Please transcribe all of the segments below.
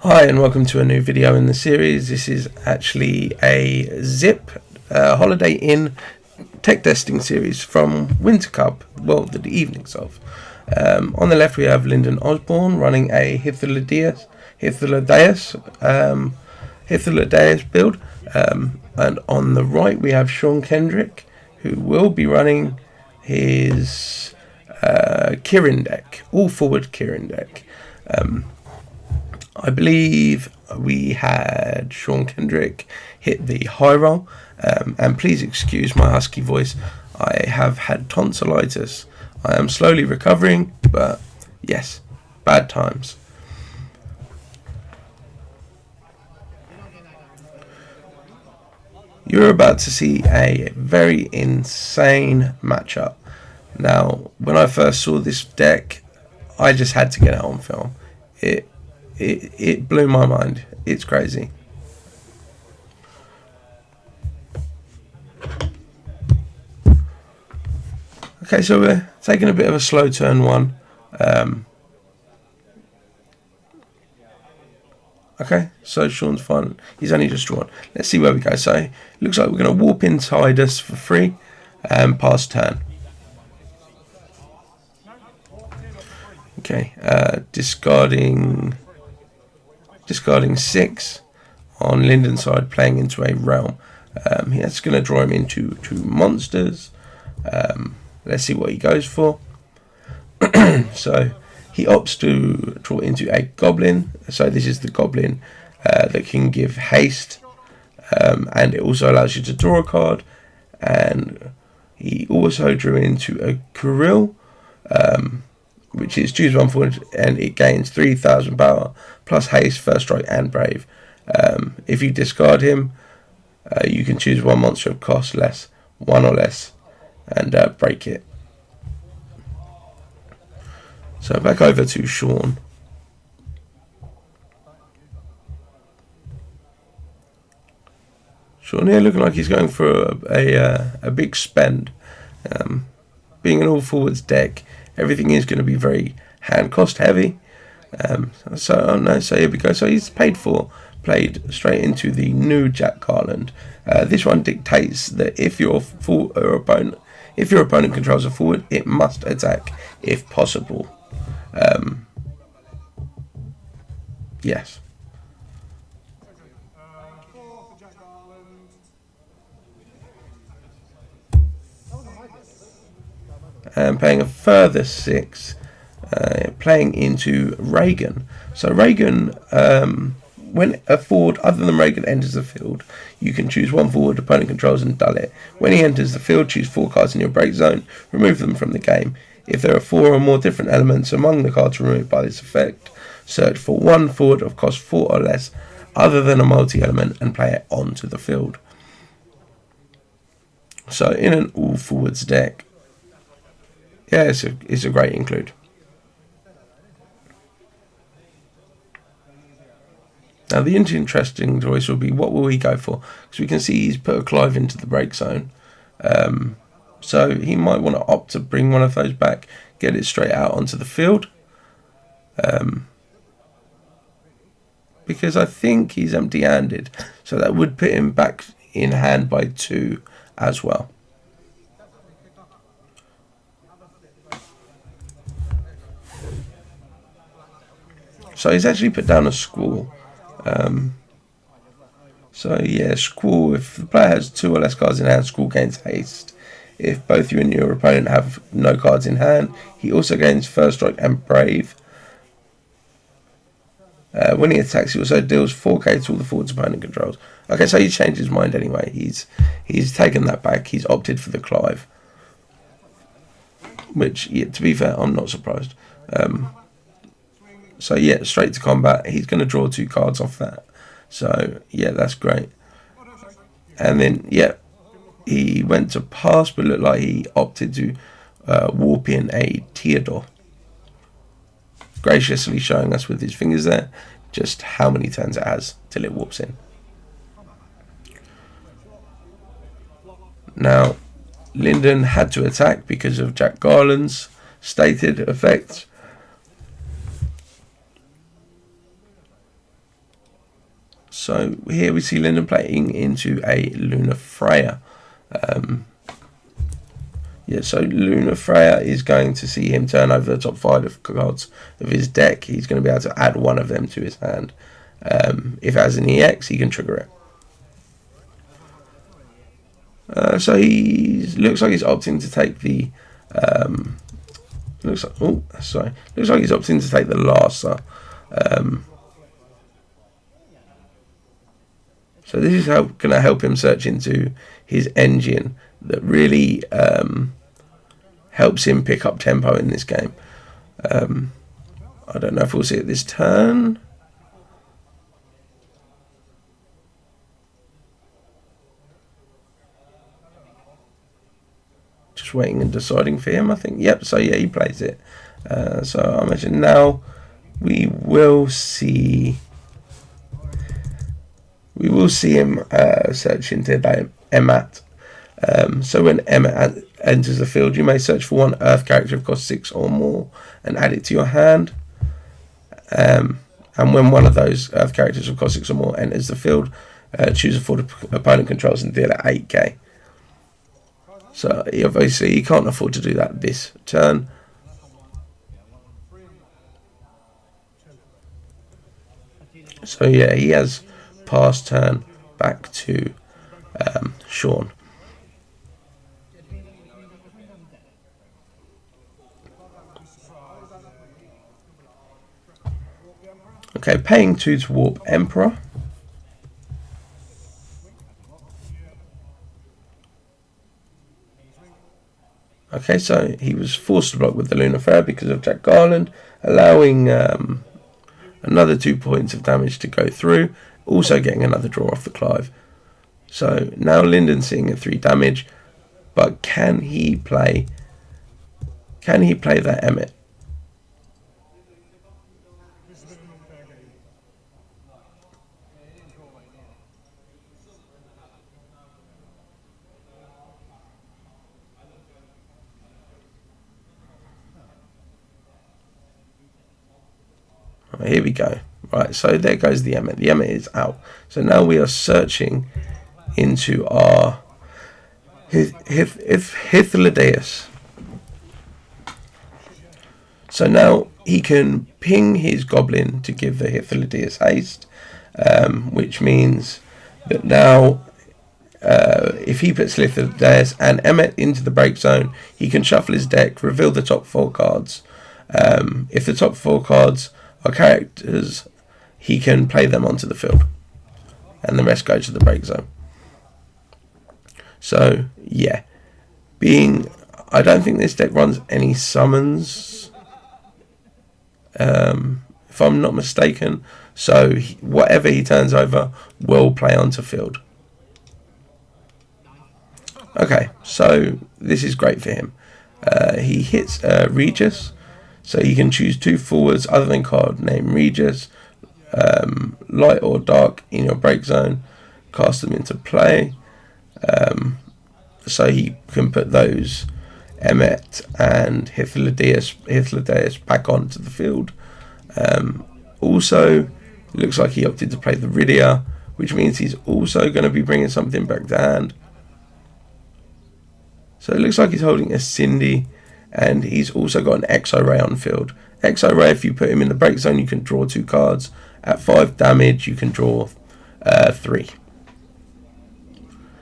Hi and welcome to a new video in the series. This is actually a Zip Holiday Inn tech testing series from Winter Cup, well, the evenings of. On the left we have Lyndon Osborne running a Hythlodaeus build, and on the right we have Sean Kendrick, who will be running his Kirin deck, all forward Kirin deck. I believe we had Sean Kendrick hit the high roll, and please excuse my husky voice. I have had tonsillitis. I am slowly recovering, but yes, bad times. You're about to see a very insane matchup. Now, when I first saw this deck, I just had to get it on film. It blew my mind. It's crazy. Okay, so we're taking a bit of a slow turn one. Okay, so Sean's fine. He's only just drawn. Let's see where we go. So it looks like we're going to warp inside us for free and pass turn. Okay, discarding 6 on Lyndon's side, playing into a realm. That's going to draw him into 2 monsters. Let's see what he goes for. So he opts to draw into a goblin. So this is the goblin that can give haste, and it also allows you to draw a card. And he also drew into a Kirin, which is choose one forward and it gains 3,000 power plus haste, first strike and brave. If you discard him, you can choose one monster of cost less, 1 or less, and break it. So back over to Sean. Sean here looking like he's going for a big spend. Being an all forwards deck, everything is going to be very hand cost heavy. So here we go. So he's played straight into the new Jack Garland. This one dictates that if your opponent controls a forward, it must attack if possible. Yes. And paying a further 6, playing into Reagan. So Reagan, when a forward other than Reagan enters the field, you can choose one forward opponent controls and dull it. When he enters the field, choose 4 cards in your break zone, remove them from the game. If there are 4 or more different elements among the cards removed by this effect, search for one forward of cost 4 or less other than a multi-element and play it onto the field. So in an all forwards deck, yeah, it's a great include. Now the interesting choice will be, what will he go for? Because we can see he's put a Clive into the break zone. So he might want to opt to bring one of those back, get it straight out onto the field. Because I think he's empty-handed. So that would put him back in hand by 2 as well. So he's actually put down a Squall. So yeah, Squall, if the player has 2 or less cards in hand, Squall gains haste. If both you and your opponent have no cards in hand, he also gains first strike and brave. When he attacks, he also deals 4k to all the forwards opponent controls. Okay, so he changed his mind anyway. He's taken that back. He's opted for the Clive. Which, yeah, to be fair, I'm not surprised. So yeah, straight to combat. He's going to draw 2 cards off that. So yeah, that's great. And then yeah, he went to pass, but looked like he opted to warp in a Theodore. Graciously showing us with his fingers there just how many turns it has till it warps in. Now, Lyndon had to attack because of Jack Garland's stated effects. So here we see Linden playing into a Lunar Freya. Yeah, so Lunar Freya is going to see him turn over the top 5 of cards of his deck. He's going to be able to add one of them to his hand. If it has an EX, he can trigger it. So looks like he's opting to take the looks like he's opting to take the Larsa. So this is going to help him search into his engine that really helps him pick up tempo in this game. I don't know if we'll see it this turn. Just waiting and deciding for him, I think. Yep, so yeah, he plays it. So I imagine now we will see him search into the Emmet. So when Emmet enters the field, you may search for one Earth character of cost 6 or more and add it to your hand. And when one of those Earth characters of cost 6 or more enters the field, choose a field opponent controls and deal at 8k. So obviously he can't afford to do that this turn. So yeah, he has passed turn back to Sean. Okay, paying 2 to warp Emperor. Okay, so he was forced to block with the Lunar Freya because of Jack Garland, allowing another 2 points of damage to go through, also getting another draw off the Clive. So now Linden's sitting at 3 damage, but can he play that Emmet? Here we go. Right, so there goes the Emmet. The Emmet is out. So now we are searching into our Hythlodaeus. So now he can ping his Goblin to give the Hythlodaeus haste, which means that now if he puts Hythlodaeus and Emmet into the break zone, he can shuffle his deck, reveal the top 4 cards. If the top 4 cards are characters, he can play them onto the field, and the rest go to the break zone. So yeah, I don't think this deck runs any summons, if I'm not mistaken. So whatever he turns over will play onto field. Okay, so this is great for him. He hits Regis. So you can choose 2 forwards other than card name Regis, light or dark in your break zone, cast them into play. So he can put those Emmet and Hythlodaeus back onto the field. Also, looks like he opted to play the Rydia, which means he's also going to be bringing something back to hand. So it looks like he's holding a Cindy. And he's also got an Exo-Ray on field. Exo-Ray, if you put him in the break zone, you can draw 2 cards. At 5 damage, you can draw 3.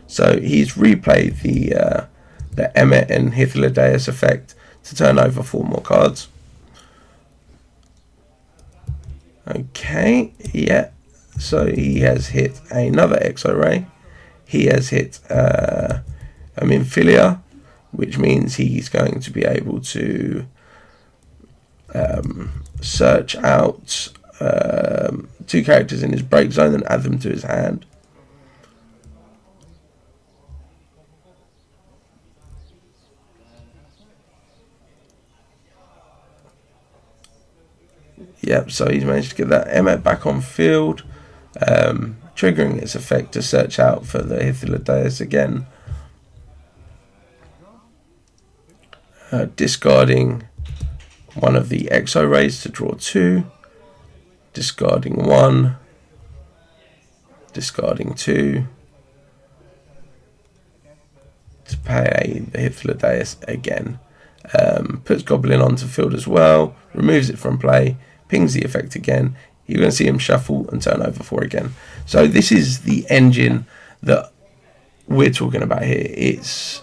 So he's replayed the Emmet and Hythlodaeus effect to turn over 4 more cards. Okay, yeah. So he has hit another Exo-Ray. He has hit Minfilia, which means he's going to be able to search out 2 characters in his break zone and add them to his hand. Yep, so he's managed to get that Emmet back on field, triggering its effect to search out for the Hythlodaeus again. Discarding one of the Exo-Rays to draw 2, discarding 1, discarding 2 to pay the Hythlodaeus again. Puts Goblin onto field as well, removes it from play, pings the effect again. You're going to see him shuffle and turn over 4 again. So this is the engine that we're talking about here. It's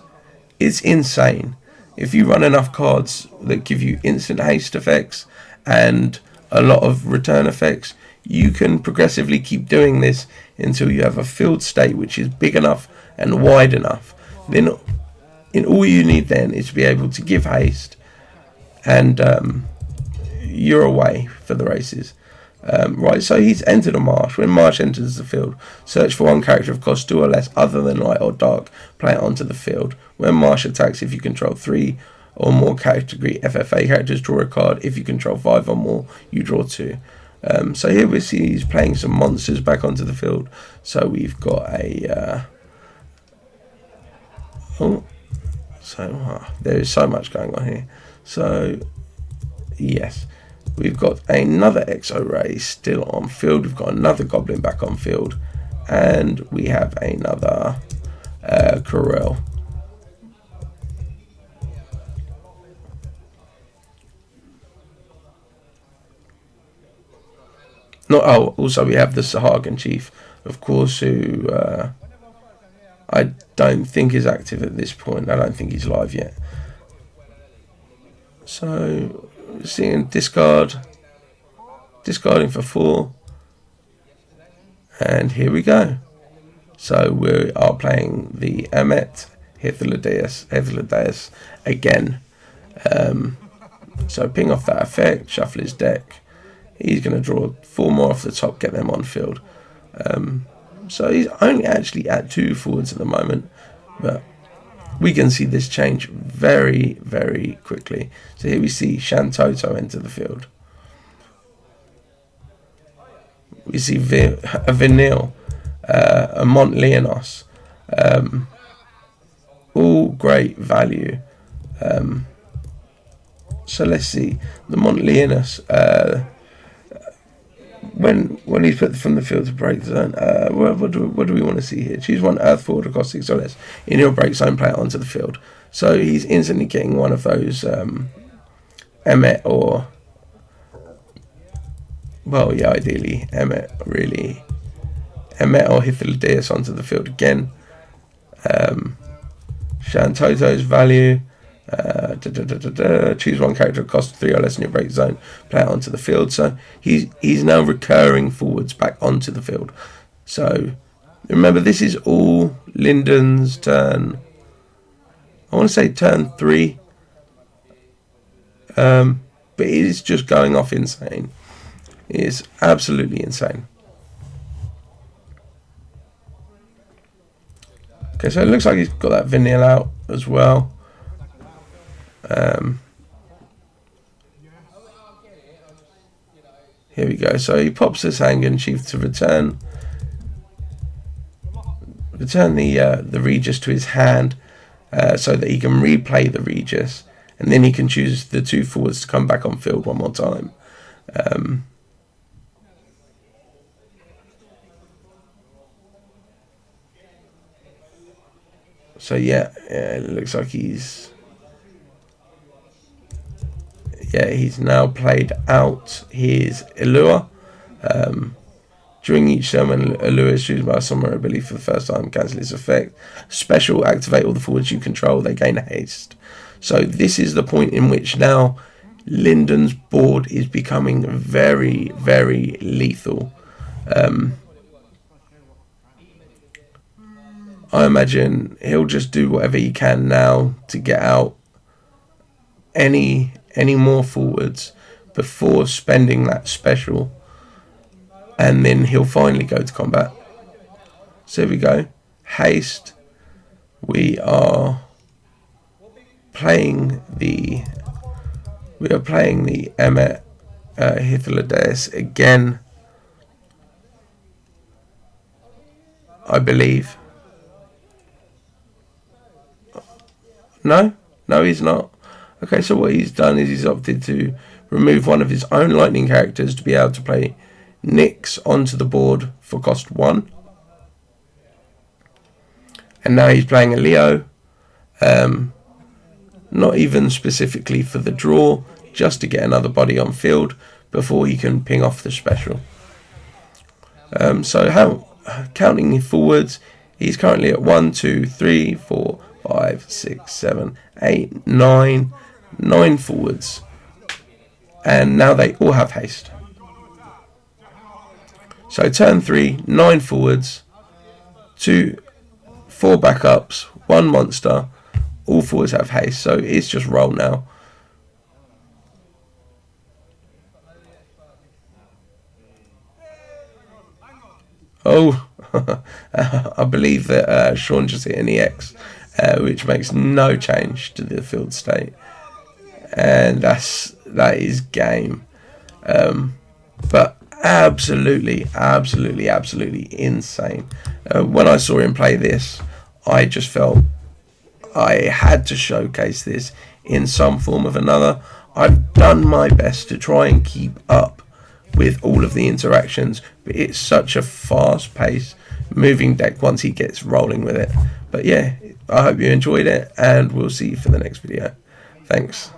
insane. If you run enough cards that give you instant haste effects and a lot of return effects, you can progressively keep doing this until you have a field state which is big enough and wide enough. Then all you need then is to be able to give haste, and you're away for the races. Right, so he's entered a marsh. When marsh enters the field, search for one character of cost 2 or less other than light or dark, play it onto the field. When marsh attacks, if you control 3 or more category FFA characters, draw a card. If you control 5 or more, you draw 2. So here we see he's playing some monsters back onto the field. So we've got a there is so much going on here. So yes, we've got another Exo Ray still on field. We've got another Goblin back on field, and we have another Corel. Also we have the Sahagan Chief, of course, who I don't think is active at this point. I don't think he's live yet. So seeing discarding for 4, and here we go. So we are playing the Emmet Hythlodaeus again. So ping off that effect, shuffle his deck. He's going to draw 4 more off the top, get them on field. So he's only actually at 2 forwards at the moment, but we can see this change very, very quickly. So here we see Shantoto enter the field. We see a Vinil, a Mont Leonos, all great value. So let's see the Mont Leonos. When he's put from the field to break zone, what do we want to see here? Choose one Earth forward or cost 6 or less in your break zone, play it onto the field. So he's instantly getting one of those Emmet or, well, yeah, ideally Emmet or Hythlodaeus onto the field again. Shantoto's value. Choose one character, cost 3 or less in your break zone, play it onto the field. So he's now recurring forwards back onto the field. So remember, this is all Lyndon's turn. I want to say turn 3, but it is just going off insane. It is absolutely insane. Okay, so it looks like he's got that Vanilla out as well. Here we go. So he pops this Sahagan Chief to return the Regis to his hand, so that he can replay the Regis, and then he can choose the 2 forwards to come back on field one more time. So yeah, it looks like he's now played out his Allure. During each turn, when Allure is chosen by a summoner ability for the first time, cancel its effect. Special, activate all the forwards you control, they gain haste. So this is the point in which now Lyndon's board is becoming very, very lethal. I imagine he'll just do whatever he can now to get out any more forwards before spending that special, and then he'll finally go to combat. So here we go. Haste. We are playing the Emmet Hythlodaeus again, I believe. No, he's not. Okay, so what he's done is he's opted to remove one of his own lightning characters to be able to play Nyx onto the board for cost 1. And now he's playing a Leo. Not even specifically for the draw, just to get another body on field before he can ping off the special. So how counting forwards, he's currently at 1, 2, 3, 4, 5, 6, 7, 8, 9 forwards. And now they all have haste. So turn 3, 9 forwards, 4 backups, 1 monster. All forwards have haste, so it's just roll now. Oh, I believe that Sean just hit an EX, which makes no change to the field state, and that is game. But absolutely insane. When I saw him play this, I just felt I had to showcase this in some form of another. I've done my best to try and keep up with all of the interactions, but it's such a fast pace moving deck once he gets rolling with it. But yeah, I hope you enjoyed it, and we'll see you for the next video. Thanks.